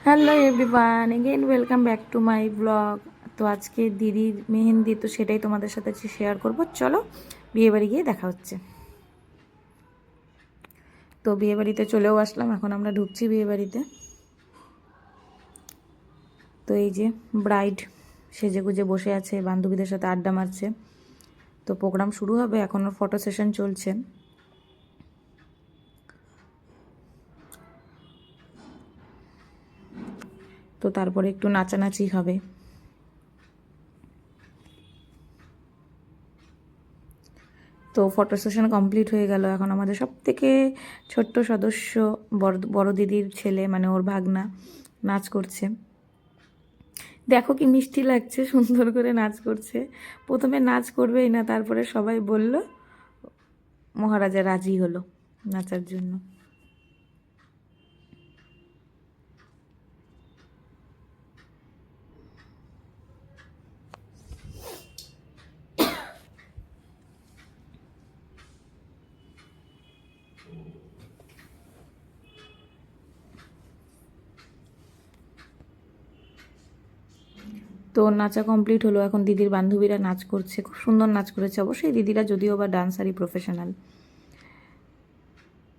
Hello everyone, again welcome back to my blog. তো আজকে দিদির মেহেন্দি, তো সেটাই তোমাদের সাথে শেয়ার করব। চলো বিয়েবাড়ি গিয়ে দেখা হচ্ছে। তো বিয়েবাড়িতে চলেও আসলাম, এখন আমরা ঢুকছি বিয়েবাড়িতে। তো এই যে ব্রাইড সেজে গুজে বসে আছে, বান্ধবীদের সাথে আড্ডা মারছে। তো প্রোগ্রাম শুরু হবে, এখনও ফটো সেশন চলছে। তো তারপরে একটু নাচানাচি হবে। তো ফটো সেশন কমপ্লিট হয়ে গেল। এখন আমাদের সব থেকে ছোট্ট সদস্য বড় বড় দিদির ছেলে, মানে ওর ভাগনা, নাচ করছে। দেখো কি মিষ্টি লাগছে, সুন্দর করে নাচ করছে। প্রথমে নাচ করবেই না, তারপরে সবাই বলল, মহারাজা রাজি হলো নাচার জন্য। তো নাচা কমপ্লিট হলো, এখন দিদির বান্ধবীরা নাচ করছে, খুব সুন্দর নাচ করেছে অবশ্যই দিদিরা, যদিও বা ডান্সারই প্রফেশনাল।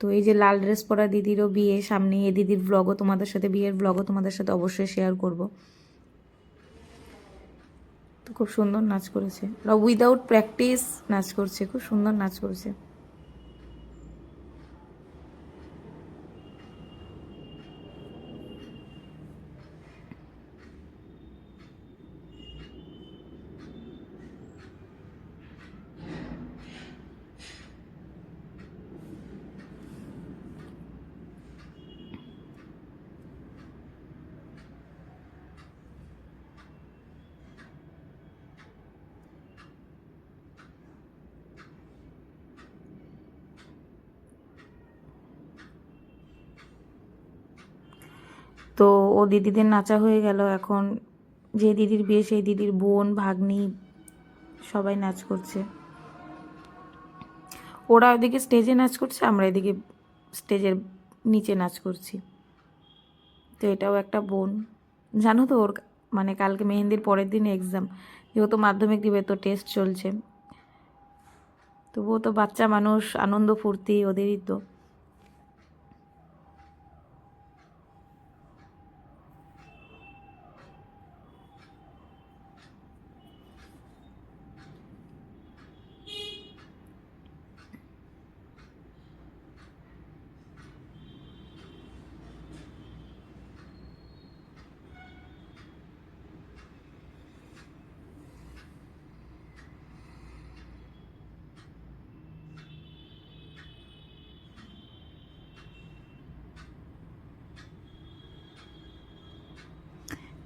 তো এই যে লাল ড্রেস পরা দিদিরও বিয়ে সামনে, এই দিদির ব্লগও তোমাদের সাথে, বিয়ের ব্লগও তোমাদের সাথে অবশ্যই শেয়ার করব। তো খুব সুন্দর নাচ করেছে, উইদাউট প্র্যাকটিস নাচ করছে, খুব সুন্দর নাচ করছে। তো ও দিদিদের নাচা হয়ে গেল, এখন যে দিদির বিয়ে সেই দিদির বোন ভাগ্নি সবাই নাচ করছে। ওরা ওদিকে স্টেজে নাচ করছে, আমরা এদিকে স্টেজের নিচে নাচ করছি। তো এটাও একটা বোন, জানো তো ওর মানে কালকে মেহেন্দির পরের দিন এক্সাম, যেহেতু মাধ্যমিক দিবে, তো টেস্ট চলছে। তবুও তো বাচ্চা মানুষ, আনন্দ ফুর্তি ওদেরই তো।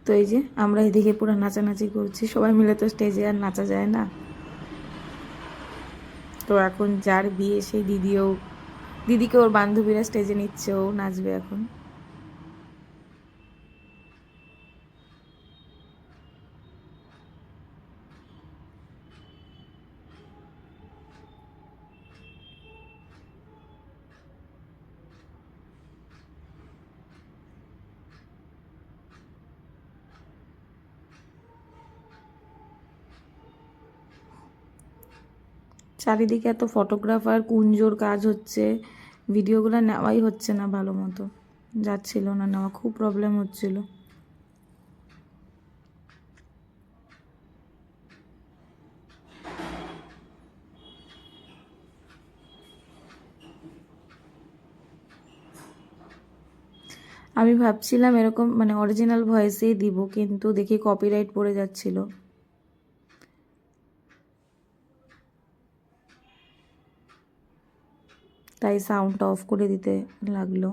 তো এই যে আমরা এদিকে পুরো নাচানাচি করছি সবাই মিলে, তো স্টেজে আর নাচা যায় না। তো এখন যার বিয়ে সেই দিদিকে ওর বান্ধবীরা স্টেজে নিচ্ছে, ও নাচবে এখন। চারিদিকে এত ফটোগ্রাফার, কুঞ্জোর কাজ হচ্ছে, ভিডিওগুলো নেওয়াই হচ্ছে না ভালো মতো, যাচ্ছিল না নেওয়া, খুব প্রবলেম হচ্ছিল। আমি ভাবছিলাম এরকম মানে অরিজিনাল ভয়েসেই দিব, কিন্তু দেখি কপিরাইট পড়ে যাচ্ছিল, তাই সাউন্ডটা অফ করে দিতে লাগলো।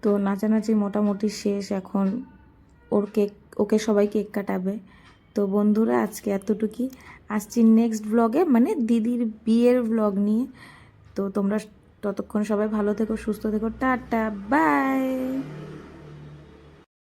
তো নাচানাচি মোটামুটি শেষ, এখন ওকে সবাই কেক কাটাবে। তো বন্ধুরা আজকে এতটুকুই, আসছি নেক্সট ব্লগে, মানে দিদির বিয়ের ব্লগ নিয়ে। তো তোমরা ততক্ষণ সবাই ভালো থেকো, সুস্থ থেকো, টাটা বাই।